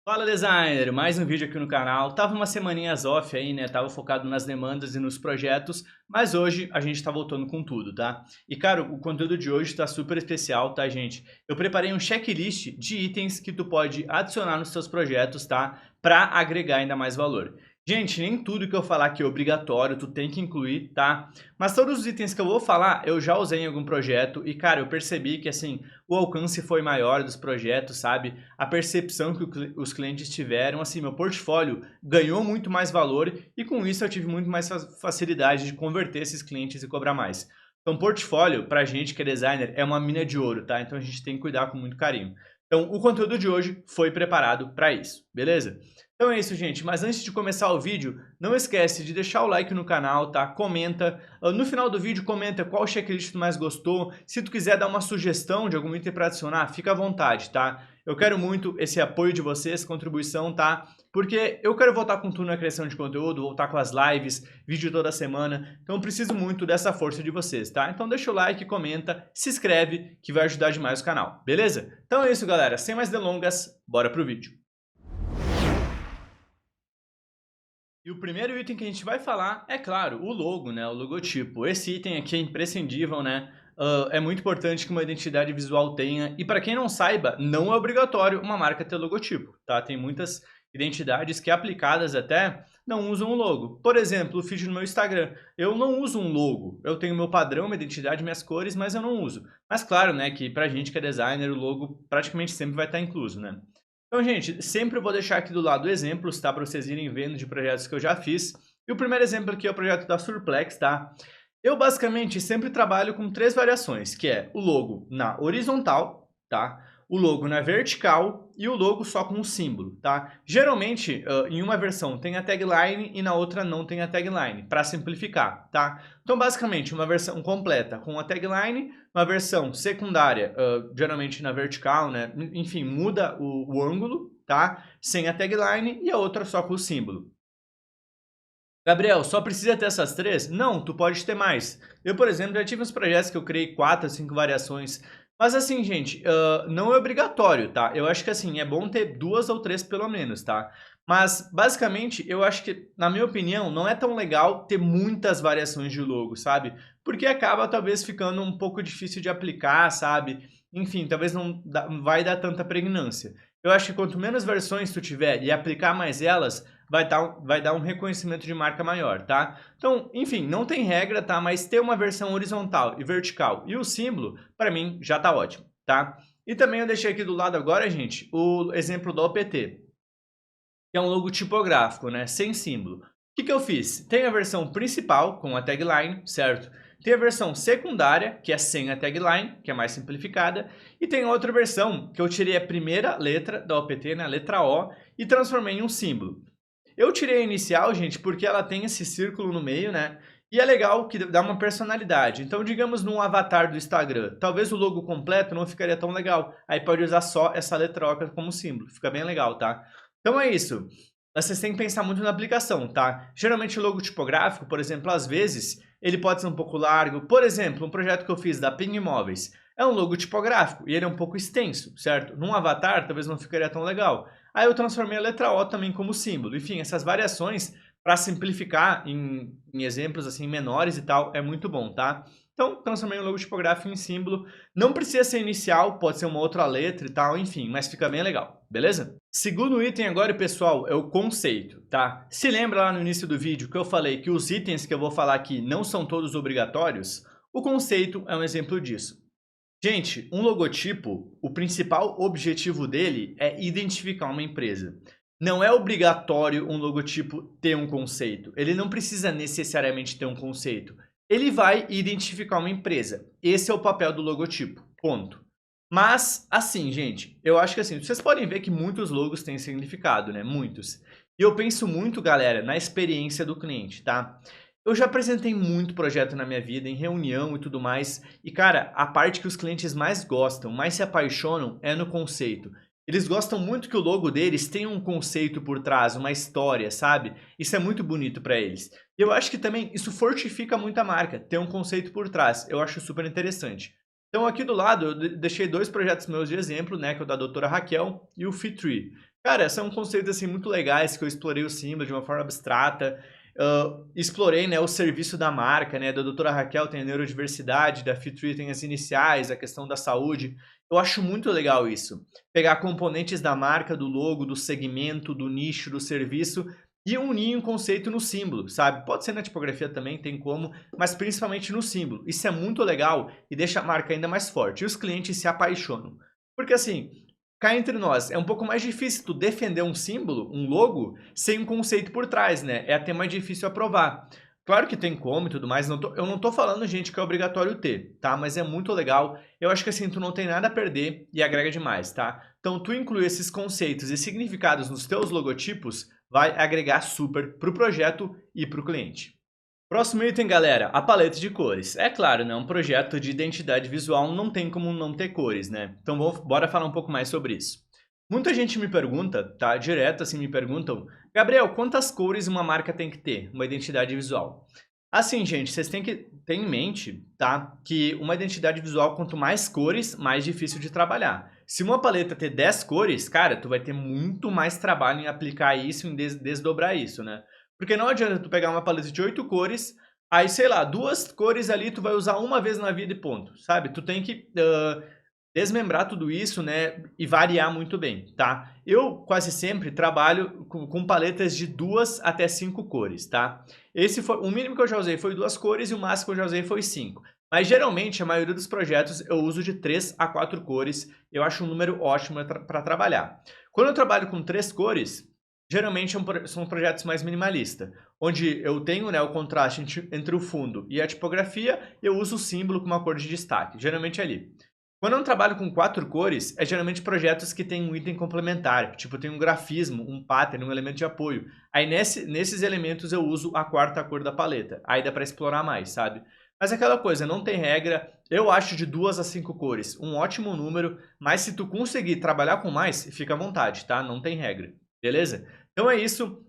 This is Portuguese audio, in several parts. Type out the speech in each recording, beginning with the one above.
Fala designer, mais um vídeo aqui no canal. Tava umas semaninhas off aí, né? Tava focado nas demandas e nos projetos, mas hoje a gente tá voltando com tudo, tá? E cara, o conteúdo de hoje tá super especial, tá, gente? Eu preparei um checklist de itens que tu pode adicionar nos seus projetos, tá? Pra agregar ainda mais valor. Gente, nem tudo que eu falar aqui é obrigatório, tu tem que incluir, tá? Mas todos os itens que eu vou falar, eu já usei em algum projeto e, cara, eu percebi que, assim, o alcance foi maior dos projetos, sabe? A percepção que os clientes tiveram, assim, meu portfólio ganhou muito mais valor e com isso eu tive muito mais facilidade de converter esses clientes e cobrar mais. Então, portfólio, pra gente que é designer, é uma mina de ouro, tá? Então a gente tem que cuidar com muito carinho. Então, o conteúdo de hoje foi preparado para isso, beleza? Então é isso, gente. Mas antes de começar o vídeo, não esquece de deixar o like no canal, tá? Comenta. No final do vídeo, comenta qual checklist tu mais gostou. Se tu quiser dar uma sugestão de algum item para adicionar, fica à vontade, tá? Eu quero muito esse apoio de vocês, contribuição, tá? Porque eu quero voltar com tudo na criação de conteúdo, voltar com as lives, vídeo toda semana. Então eu preciso muito dessa força de vocês, tá? Então deixa o like, comenta, se inscreve, que vai ajudar demais o canal, beleza? Então é isso, galera. Sem mais delongas, bora pro vídeo. E o primeiro item que a gente vai falar é, claro, o logo, né? O logotipo. Esse item aqui é imprescindível, né? É muito importante que uma identidade visual tenha. E para quem não saiba, não é obrigatório uma marca ter logotipo, tá? Tem muitas identidades que aplicadas até não usam o logo. Por exemplo, o feed no meu Instagram. Eu não uso um logo. Eu tenho meu padrão, minha identidade, minhas cores, mas eu não uso. Mas claro, né, que pra gente que é designer, o logo praticamente sempre vai estar incluso, né? Então, gente, sempre eu vou deixar aqui do lado exemplos, tá? Para vocês irem vendo de projetos que eu já fiz. E o primeiro exemplo aqui é o projeto da Surplex, tá? Eu basicamente sempre trabalho com três variações, que é o logo na horizontal, tá? O logo na vertical e o logo só com um símbolo, tá? Geralmente, em uma versão tem a tagline e na outra não tem a tagline, para simplificar, tá? Então, basicamente, uma versão completa com a tagline, uma versão secundária, geralmente na vertical, né? Enfim, muda o ângulo, tá? Sem a tagline e a outra só com o símbolo. Gabriel, só precisa ter essas três? Não, tu pode ter mais. Eu, por exemplo, já tive uns projetos que eu criei 4, 5 variações. Mas assim, gente, não é obrigatório, tá? Eu acho que assim, é bom ter 2 ou 3 pelo menos, tá? Mas, basicamente, eu acho que, na minha opinião, não é tão legal ter muitas variações de logo, sabe? Porque acaba, talvez, ficando um pouco difícil de aplicar, sabe? Enfim, talvez não vai dar tanta pregnância. Eu acho que quanto menos versões tu tiver e aplicar mais elas, vai dar um reconhecimento de marca maior, tá? Então, enfim, não tem regra, tá? Mas ter uma versão horizontal e vertical e o símbolo, para mim, já tá ótimo, tá? E também eu deixei aqui do lado agora, gente, o exemplo do OPT, que é um logo tipográfico, né? Sem símbolo. O que eu fiz? Tem a versão principal, com a tagline, certo? Tem a versão secundária, que é sem a tagline, que é mais simplificada. E tem outra versão, que eu tirei a primeira letra da OPT, né? A letra O, e transformei em um símbolo. Eu tirei a inicial, gente, porque ela tem esse círculo no meio, né? E é legal que dá uma personalidade. Então, digamos num avatar do Instagram, talvez o logo completo não ficaria tão legal. Aí pode usar só essa letra O como símbolo. Fica bem legal, tá? Então é isso. Vocês têm que pensar muito na aplicação, tá? Geralmente o logo tipográfico, por exemplo, às vezes, ele pode ser um pouco largo. Por exemplo, um projeto que eu fiz da Ping Imóveis é um logo tipográfico e ele é um pouco extenso, certo? Num avatar talvez não ficaria tão legal. Aí eu transformei a letra O também como símbolo. Enfim, essas variações, para simplificar em exemplos assim menores e tal, é muito bom, tá? Então, transformei o logo tipográfico em símbolo. Não precisa ser inicial, pode ser uma outra letra e tal, enfim, mas fica bem legal, beleza? Segundo item agora, pessoal, é o conceito, tá? Se lembra lá no início do vídeo que eu falei que os itens que eu vou falar aqui não são todos obrigatórios? O conceito é um exemplo disso. Gente, um logotipo, o principal objetivo dele é identificar uma empresa. Não é obrigatório um logotipo ter um conceito. Ele não precisa necessariamente ter um conceito. Ele vai identificar uma empresa. Esse é o papel do logotipo. Ponto. Mas, assim, gente, eu acho que assim, vocês podem ver que muitos logos têm significado, né? Muitos. E eu penso muito, galera, na experiência do cliente, tá? Eu já apresentei muito projeto na minha vida, em reunião e tudo mais, e cara, a parte que os clientes mais gostam, mais se apaixonam é no conceito. Eles gostam muito que o logo deles tenha um conceito por trás, uma história, sabe? Isso é muito bonito para eles. E eu acho que também isso fortifica muito a marca, ter um conceito por trás. Eu acho super interessante. Então aqui do lado eu deixei 2 projetos meus de exemplo, né, que é o da doutora Raquel e o Fit3. Cara, são conceitos assim muito legais que eu explorei o símbolo de uma forma abstrata. Explorei, né, o serviço da marca, né, da doutora Raquel tem a neurodiversidade, da Fitri tem as iniciais, a questão da saúde. Eu acho muito legal isso. Pegar componentes da marca, do logo, do segmento, do nicho, do serviço e unir um conceito no símbolo, sabe? Pode ser na tipografia também, tem como, mas principalmente no símbolo. Isso é muito legal e deixa a marca ainda mais forte. E os clientes se apaixonam. Porque assim, cá entre nós, é um pouco mais difícil tu defender um símbolo, um logo, sem um conceito por trás, né? É até mais difícil aprovar. Claro que tem como e tudo mais, eu não tô falando, gente, que é obrigatório ter, tá? Mas é muito legal. Eu acho que assim, tu não tem nada a perder e agrega demais, tá? Então, tu incluir esses conceitos e significados nos teus logotipos vai agregar super pro projeto e pro cliente. Próximo item, galera, a paleta de cores. É claro, né, um projeto de identidade visual não tem como não ter cores, né? Então bora falar um pouco mais sobre isso. Muita gente me pergunta, tá? Direto assim me perguntam, Gabriel, quantas cores uma marca tem que ter, uma identidade visual? Assim, gente, vocês têm que ter em mente, tá? Que uma identidade visual, quanto mais cores, mais difícil de trabalhar. Se uma paleta ter 10 cores, cara, tu vai ter muito mais trabalho em aplicar isso, em desdobrar isso, né? Porque não adianta tu pegar uma paleta de 8 cores, aí, sei lá, 2 cores ali tu vai usar uma vez na vida e ponto, sabe? Tu tem que desmembrar tudo isso, né, e variar muito bem, tá? Eu quase sempre trabalho com paletas de 2 até 5 cores, tá? Esse foi o mínimo que eu já usei foi 2 cores e o máximo que eu já usei foi 5. Mas geralmente a maioria dos projetos eu uso de 3 a 4 cores, eu acho um número ótimo para trabalhar. Quando eu trabalho com 3 cores, geralmente são projetos mais minimalistas, onde eu tenho, né, o contraste entre o fundo e a tipografia, eu uso o símbolo com uma cor de destaque, geralmente é ali. Quando eu trabalho com 4 cores, é geralmente projetos que tem um item complementar, tipo tem um grafismo, um pattern, um elemento de apoio. Aí nesses elementos eu uso a quarta cor da paleta, aí dá para explorar mais, sabe? Mas é aquela coisa, não tem regra, eu acho de 2 a 5 cores um ótimo número, mas se tu conseguir trabalhar com mais, fica à vontade, tá? Não tem regra, beleza? Então é isso,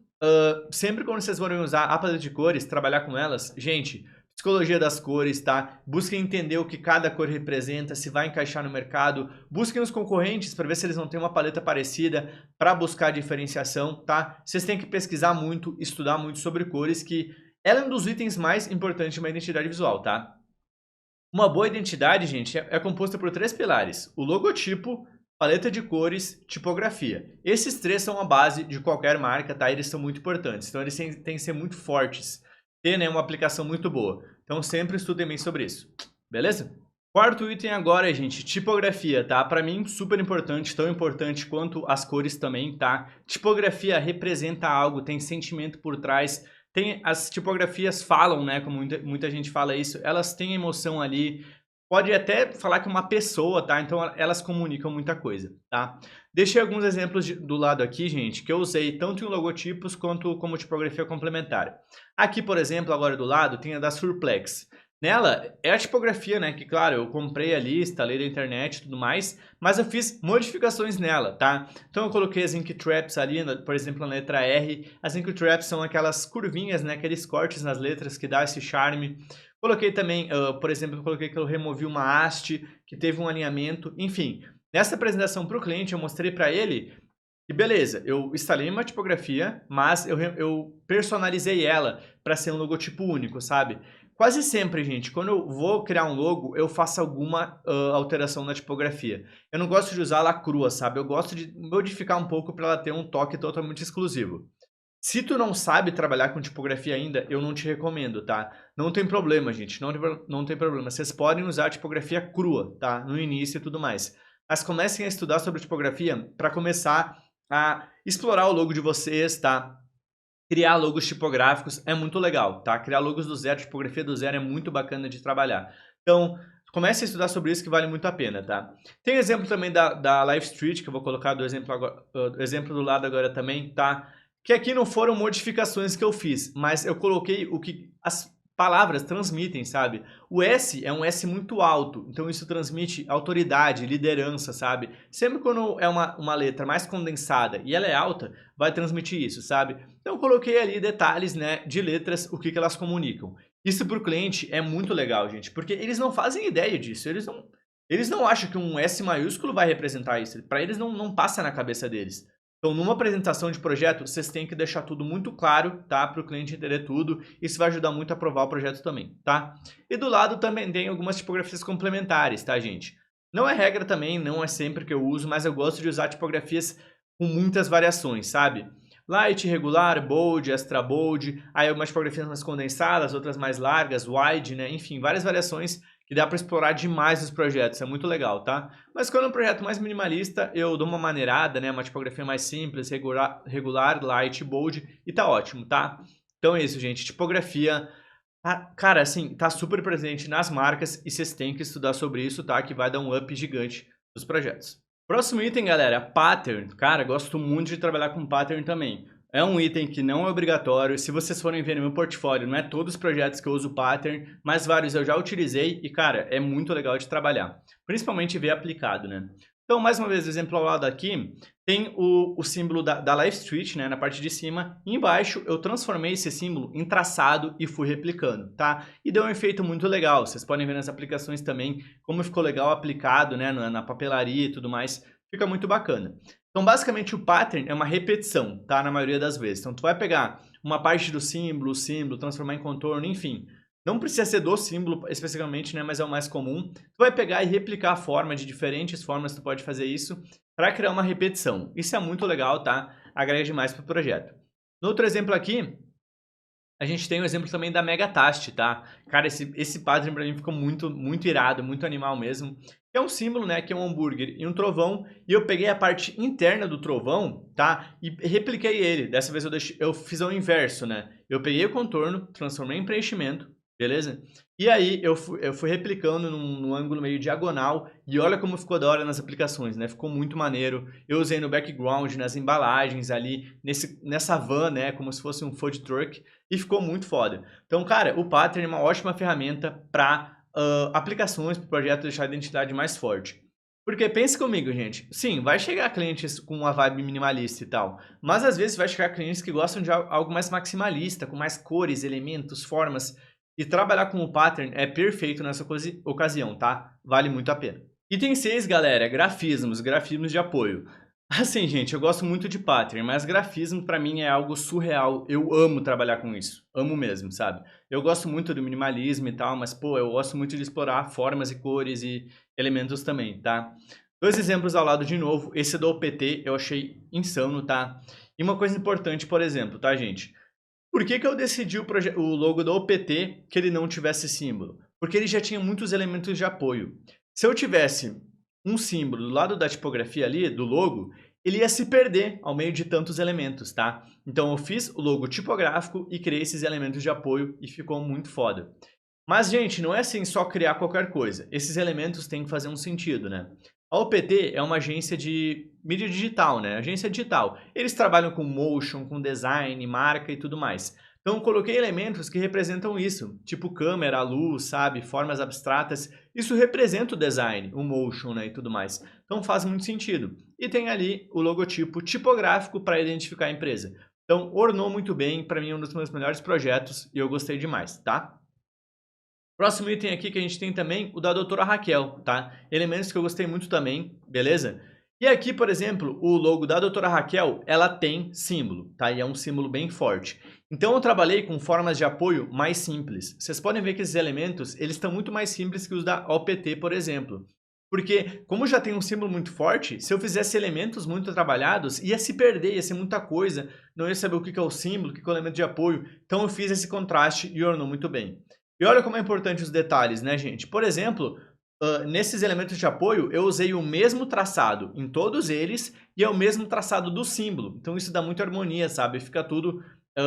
sempre quando vocês forem usar a paleta de cores, trabalhar com elas, gente, psicologia das cores, tá? Busquem entender o que cada cor representa, se vai encaixar no mercado. Busquem os concorrentes para ver se eles não têm uma paleta parecida para buscar diferenciação, tá? Vocês têm que pesquisar muito, estudar muito sobre cores, que ela é um dos itens mais importantes de uma identidade visual, tá? Uma boa identidade, gente, é composta por 3 pilares. O logotipo, paleta de cores, tipografia. Esses 3 são a base de qualquer marca, tá? Eles são muito importantes, então eles têm que ser muito fortes. Ter, né, uma aplicação muito boa. Então sempre estudem bem sobre isso, beleza? Quarto item agora, gente, tipografia, tá? Para mim, super importante, tão importante quanto as cores também, tá? Tipografia representa algo, tem sentimento por trás, as tipografias falam, né, como muita gente fala isso, elas têm emoção ali, pode até falar que uma pessoa, tá? Então elas comunicam muita coisa, tá? Deixei alguns exemplos do lado aqui, gente, que eu usei tanto em logotipos quanto como tipografia complementar. Aqui, por exemplo, agora do lado, tem a da Surplex. Nela, é a tipografia, né, que claro, eu comprei ali, instalei da internet e tudo mais, mas eu fiz modificações nela, tá? Então eu coloquei as ink traps ali, por exemplo, na letra R. As ink traps são aquelas curvinhas, né, aqueles cortes nas letras que dá esse charme. Coloquei também, por exemplo, eu coloquei que eu removi uma haste, que teve um alinhamento, enfim. Nessa apresentação para o cliente, eu mostrei para ele que beleza, eu instalei uma tipografia, mas eu personalizei ela para ser um logotipo único, sabe? Quase sempre, gente, quando eu vou criar um logo, eu faço alguma alteração na tipografia. Eu não gosto de usar ela crua, sabe? Eu gosto de modificar um pouco para ela ter um toque totalmente exclusivo. Se tu não sabe trabalhar com tipografia ainda, eu não te recomendo, tá? Não tem problema, gente, não tem problema. Vocês podem usar a tipografia crua, tá? No início e tudo mais. Mas comecem a estudar sobre tipografia para começar a explorar o logo de vocês, tá? Criar logos tipográficos é muito legal, tá? Criar logos do zero, tipografia do zero é muito bacana de trabalhar. Então, comece a estudar sobre isso que vale muito a pena, tá? Tem exemplo também da Live Street, que eu vou colocar do exemplo do lado agora também, tá? Que aqui não foram modificações que eu fiz, mas eu coloquei o que as palavras transmitem, sabe? O S é um S muito alto, então isso transmite autoridade, liderança, sabe? Sempre quando é uma letra mais condensada e ela é alta, vai transmitir isso, sabe? Então eu coloquei ali detalhes, né, de letras, o que elas comunicam. Isso para o cliente é muito legal, gente, porque eles não fazem ideia disso, eles não acham que um S maiúsculo vai representar isso, para eles não passa na cabeça deles. Então, numa apresentação de projeto, vocês têm que deixar tudo muito claro, tá? Para o cliente entender tudo. Isso vai ajudar muito a aprovar o projeto também, tá? E do lado também tem algumas tipografias complementares, tá, gente? Não é regra também, não é sempre que eu uso, mas eu gosto de usar tipografias com muitas variações, sabe? Light, regular, bold, extra bold, aí algumas tipografias mais condensadas, outras mais largas, wide, né? Enfim, várias variações que dá para explorar demais os projetos, é muito legal, tá? Mas quando é um projeto mais minimalista, eu dou uma maneirada, né? Uma tipografia mais simples, regular, light, bold, e tá ótimo, tá? Então é isso, gente. Tipografia, cara, assim, tá super presente nas marcas e vocês têm que estudar sobre isso, tá? Que vai dar um up gigante nos projetos. Próximo item, galera, pattern. Cara, gosto muito de trabalhar com pattern também. É um item que não é obrigatório. Se vocês forem ver no meu portfólio, não é todos os projetos que eu uso pattern, mas vários eu já utilizei e, cara, é muito legal de trabalhar. Principalmente ver aplicado, né? Então, mais uma vez, exemplo ao lado aqui, tem o símbolo da Live Street, né, na parte de cima. E embaixo, eu transformei esse símbolo em traçado e fui replicando, tá? E deu um efeito muito legal. Vocês podem ver nas aplicações também como ficou legal aplicado, né, na papelaria e tudo mais. Fica muito bacana. Então, basicamente, o pattern é uma repetição, tá? Na maioria das vezes. Então, tu vai pegar uma parte do símbolo, transformar em contorno, enfim. Não precisa ser do símbolo especificamente, né? Mas é o mais comum. Tu vai pegar e replicar a forma, de diferentes formas tu pode fazer isso para criar uma repetição. Isso é muito legal, tá? Agrega demais para o projeto. No outro exemplo aqui, a gente tem o exemplo também da Megatast, tá? Cara, esse pattern pra mim ficou muito irado, muito animal mesmo. É um símbolo, né, que é um hambúrguer e um trovão, e eu peguei a parte interna do trovão, tá? E repliquei ele. Dessa vez eu fiz o inverso, né? Eu peguei o contorno, transformei em preenchimento, beleza? E aí eu fui replicando num ângulo meio diagonal, e olha como ficou da hora nas aplicações, né? Ficou muito maneiro. Eu usei no background, nas embalagens ali, nessa van, né? Como se fosse um food truck, e ficou muito foda. Então, cara, o pattern é uma ótima ferramenta para aplicações, para o projeto deixar a identidade mais forte. Porque pense comigo, gente. Sim, vai chegar clientes com uma vibe minimalista e tal, mas às vezes vai chegar clientes que gostam de algo mais maximalista, com mais cores, elementos, formas. E trabalhar com o pattern é perfeito nessa ocasião, tá? Vale muito a pena. Item 6, galera, grafismos de apoio. Assim, gente, eu gosto muito de pattern, mas grafismo pra mim é algo surreal. Eu amo trabalhar com isso. Amo mesmo, sabe? Eu gosto muito do minimalismo e tal, mas, pô, eu gosto muito de explorar formas e cores e elementos também, tá? Dois exemplos ao lado de novo. Esse do OPT eu achei insano, tá? E uma coisa importante, por exemplo, tá, gente? Por que eu decidi o logo do OPT que ele não tivesse símbolo? Porque ele já tinha muitos elementos de apoio. Se eu tivesse um símbolo do lado da tipografia ali, do logo, ele ia se perder ao meio de tantos elementos, tá? Então eu fiz o logo tipográfico e criei esses elementos de apoio e ficou muito foda. Mas, gente, não é assim só criar qualquer coisa. Esses elementos têm que fazer um sentido, né? A OPT é uma agência de mídia digital, né? Agência digital. Eles trabalham com motion, com design, marca e tudo mais. Então, eu coloquei elementos que representam isso, tipo câmera, luz, sabe? Formas abstratas. Isso representa o design, o motion, né? E tudo mais. Então, faz muito sentido. E tem ali o logotipo tipográfico para identificar a empresa. Então, ornou muito bem. Para mim, é um dos meus melhores projetos e eu gostei demais, tá? Próximo item aqui que a gente tem também, o da doutora Raquel, tá? Elementos que eu gostei muito também, beleza? E aqui, por exemplo, o logo da doutora Raquel, ela tem símbolo, tá? E é um símbolo bem forte. Então eu trabalhei com formas de apoio mais simples. Vocês podem ver que esses elementos, eles estão muito mais simples que os da OPT, por exemplo. Porque, como já tem um símbolo muito forte, se eu fizesse elementos muito trabalhados, ia se perder, ia ser muita coisa, não ia saber o que é o símbolo, o que é o elemento de apoio. Então eu fiz esse contraste e ornou muito bem. E olha como é importante os detalhes, né, gente? Por exemplo, nesses elementos de apoio, eu usei o mesmo traçado em todos eles e é o mesmo traçado do símbolo. Então isso dá muita harmonia, sabe? Fica tudo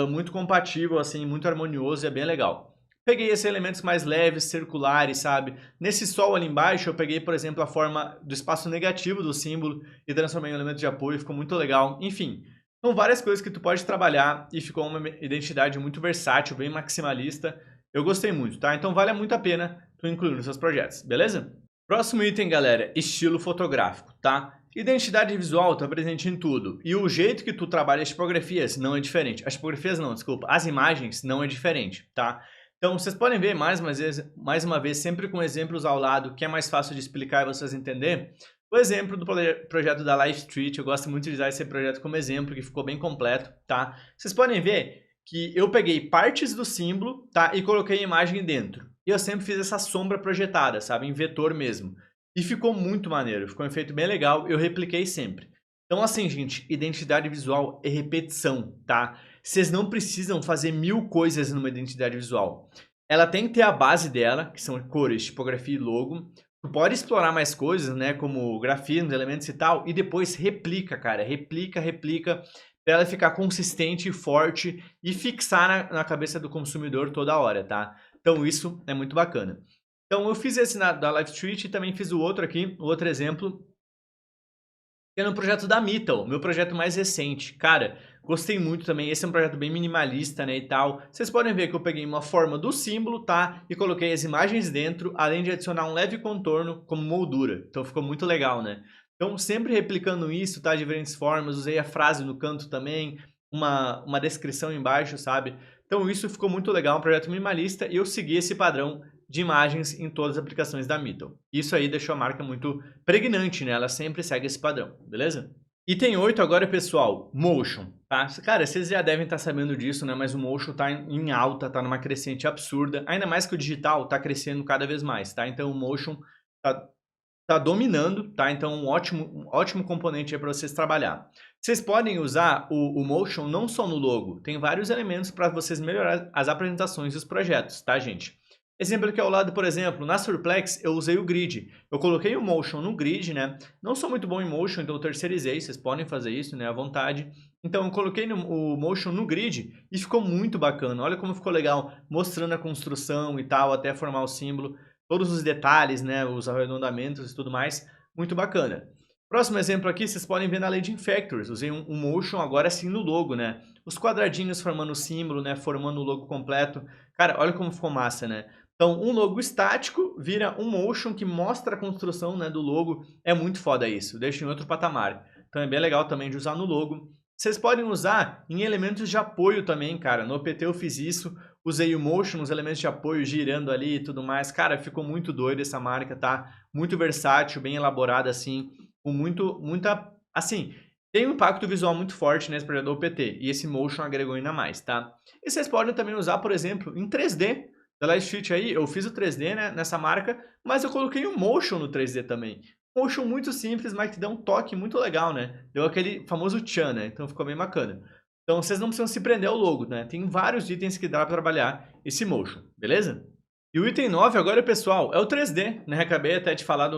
muito compatível, assim, muito harmonioso e é bem legal. Peguei esses elementos mais leves, circulares, sabe? Nesse sol ali embaixo, eu peguei, por exemplo, a forma do espaço negativo do símbolo e transformei em um elemento de apoio, ficou muito legal. Enfim, são várias coisas que tu pode trabalhar e ficou uma identidade muito versátil, bem maximalista. Eu gostei muito, tá? Então vale muito a pena tu incluir nos seus projetos, beleza? Próximo item, galera, estilo fotográfico, tá? Identidade visual está presente em tudo. E o jeito que tu trabalha as tipografias não é diferente. As tipografias não, desculpa. As imagens não é diferente, tá? Então vocês podem ver mais uma vez, sempre com exemplos ao lado, que é mais fácil de explicar e vocês entenderem. O exemplo do projeto da Live Street, eu gosto muito de usar esse projeto como exemplo, que ficou bem completo, tá? Vocês podem ver que eu peguei partes do símbolo, tá? E coloquei a imagem dentro. E eu sempre fiz essa sombra projetada, sabe? Em vetor mesmo. E ficou muito maneiro, ficou um efeito bem legal, eu repliquei sempre. Então assim, gente, identidade visual é repetição, tá? Vocês não precisam fazer 1000 coisas numa identidade visual. Ela tem que ter a base dela, que são cores, tipografia e logo. Tu pode explorar mais coisas, né, como grafismos, elementos e tal, e depois replica, cara, replica, pra ela ficar consistente, forte e fixar na cabeça do consumidor toda hora, tá? Então isso é muito bacana. Então eu fiz esse da Live Street e também fiz o outro aqui, o outro exemplo, que é no projeto da Meetle, meu projeto mais recente. Cara, gostei muito também, esse é um projeto bem minimalista, né, e tal. Vocês podem ver que eu peguei uma forma do símbolo, tá, e coloquei as imagens dentro, além de adicionar um leve contorno como moldura. Então ficou muito legal, né. Então sempre replicando isso, tá, de diferentes formas, usei a frase no canto também, uma descrição embaixo, sabe. Então isso ficou muito legal, um projeto minimalista, e eu segui esse padrão de imagens em todas as aplicações da Meetle. Isso aí deixou a marca muito pregnante, né? Ela sempre segue esse padrão, beleza? Item 8 agora, pessoal, Motion, tá? Cara, vocês já devem estar sabendo disso, né? Mas o Motion tá em alta, tá numa crescente absurda. Ainda mais que o digital tá crescendo cada vez mais, tá? Então o Motion tá dominando, tá? Então um ótimo componente aí para vocês trabalhar. Vocês podem usar o Motion não só no logo, tem vários elementos para vocês melhorar as apresentações dos projetos, tá, gente? Exemplo aqui ao lado, por exemplo, na Surplex eu usei o grid. Eu coloquei o Motion no grid, né? Não sou muito bom em Motion, então eu terceirizei, vocês podem fazer isso, né, à vontade. Então eu coloquei o Motion no grid e ficou muito bacana. Olha como ficou legal, mostrando a construção e tal, até formar o símbolo. Todos os detalhes, né, os arredondamentos e tudo mais, muito bacana. Próximo exemplo aqui, vocês podem ver na Legend Factors. Usei um Motion agora sim no logo, né? Os quadradinhos formando o símbolo, né, formando o logo completo. Cara, olha como ficou massa, né? Então, um logo estático vira um motion que mostra a construção, né, do logo. É muito foda isso, deixa em outro patamar. Então é bem legal também de usar no logo. Vocês podem usar em elementos de apoio também, cara. No PT eu fiz isso, usei o motion, os elementos de apoio girando ali e tudo mais. Cara, ficou muito doido essa marca, tá? Muito versátil, bem elaborada assim, com muita... Assim, tem um impacto visual muito forte nesse projeto do OPT, e esse motion agregou ainda mais, tá? E vocês podem também usar, por exemplo, em 3D, da Live Street aí, eu fiz o 3D, né, nessa marca, mas eu coloquei um motion no 3D também. Motion muito simples, mas que dá um toque muito legal, né? Deu aquele famoso tchan, né? Então ficou bem bacana. Então vocês não precisam se prender ao logo, né? Tem vários itens que dá para trabalhar esse motion, beleza? E o item 9 agora, pessoal, é o 3D, né? Acabei até de falar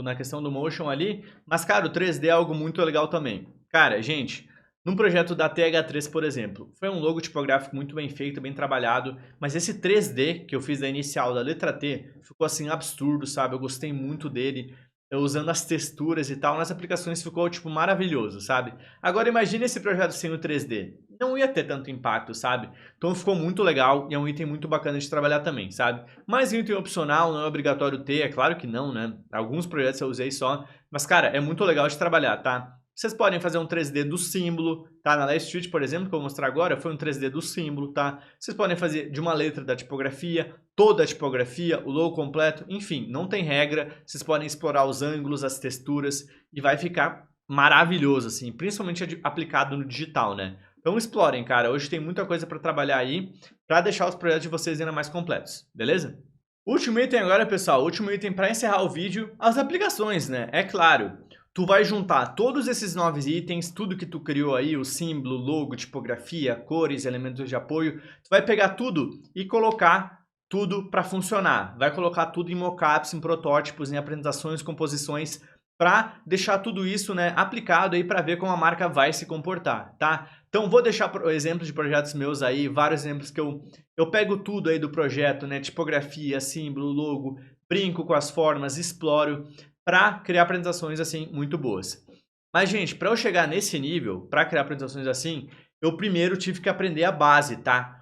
na questão do motion ali, mas, cara, o 3D é algo muito legal também. Cara, gente, num projeto da TH3, por exemplo, foi um logo tipográfico muito bem feito, bem trabalhado, mas esse 3D que eu fiz da inicial, da letra T, ficou assim absurdo, sabe? Eu gostei muito dele, eu usando as texturas e tal, nas aplicações ficou, tipo, maravilhoso, sabe? Agora imagine esse projeto sem o 3D. Não ia ter tanto impacto, sabe? Então ficou muito legal e é um item muito bacana de trabalhar também, sabe? Mais um item opcional, não é obrigatório ter, é claro que não, né? Alguns projetos eu usei só, mas, cara, é muito legal de trabalhar, tá? Vocês podem fazer um 3D do símbolo, tá? Na Live Street, por exemplo, que eu vou mostrar agora, foi um 3D do símbolo, tá? Vocês podem fazer de uma letra da tipografia, toda a tipografia, o logo completo, enfim, não tem regra. Vocês podem explorar os ângulos, as texturas e vai ficar maravilhoso, assim, principalmente aplicado no digital, né? Então explorem, cara. Hoje tem muita coisa para trabalhar aí, para deixar os projetos de vocês ainda mais completos, beleza? Último item agora, pessoal, último item para encerrar o vídeo, as aplicações, né? É claro. Tu vai juntar todos esses 9 itens, tudo que tu criou aí, o símbolo, logo, tipografia, cores, elementos de apoio, tu vai pegar tudo e colocar tudo para funcionar. Vai colocar tudo em mockups, em protótipos, em apresentações, composições, para deixar tudo isso, né, aplicado aí para ver como a marca vai se comportar, tá? Então vou deixar exemplos de projetos meus aí, vários exemplos que eu pego tudo aí do projeto, né, tipografia, símbolo, logo, brinco com as formas, exploro, para criar apresentações assim muito boas. Mas, gente, para eu chegar nesse nível, para criar apresentações assim, eu primeiro tive que aprender a base, tá?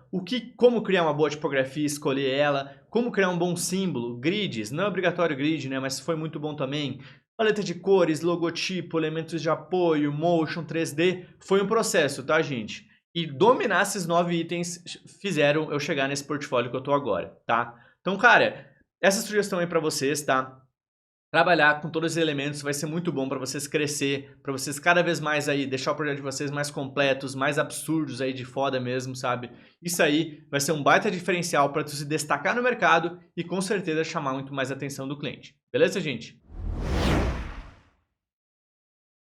Como criar uma boa tipografia, escolher ela, como criar um bom símbolo, grids, não é obrigatório grid, né, mas foi muito bom também. Paleta de cores, logotipo, elementos de apoio, motion, 3D, foi um processo, tá, gente? E dominar esses 9 itens fizeram eu chegar nesse portfólio que eu tô agora, tá? Então, cara, essa sugestão aí para vocês, tá? Trabalhar com todos os elementos vai ser muito bom para vocês crescer, para vocês cada vez mais aí deixar o projeto de vocês mais completos, mais absurdos aí de foda mesmo, sabe? Isso aí vai ser um baita diferencial para tu se destacar no mercado e com certeza chamar muito mais a atenção do cliente. Beleza, gente?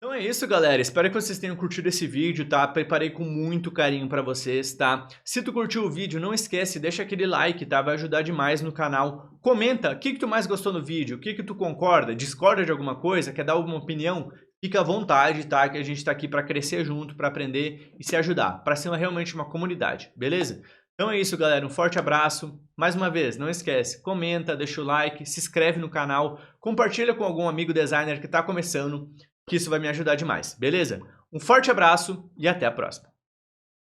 Então é isso, galera. Espero que vocês tenham curtido esse vídeo, tá? Preparei com muito carinho pra vocês, tá? Se tu curtiu o vídeo, não esquece, deixa aquele like, tá? Vai ajudar demais no canal. Comenta o que tu mais gostou no vídeo, o que tu concorda, discorda de alguma coisa, quer dar alguma opinião? Fica à vontade, tá? Que a gente tá aqui pra crescer junto, pra aprender e se ajudar, pra ser realmente uma comunidade, beleza? Então é isso, galera. Um forte abraço. Mais uma vez, não esquece, comenta, deixa o like, se inscreve no canal, compartilha com algum amigo designer que tá começando, que isso vai me ajudar demais, beleza? Um forte abraço e até a próxima.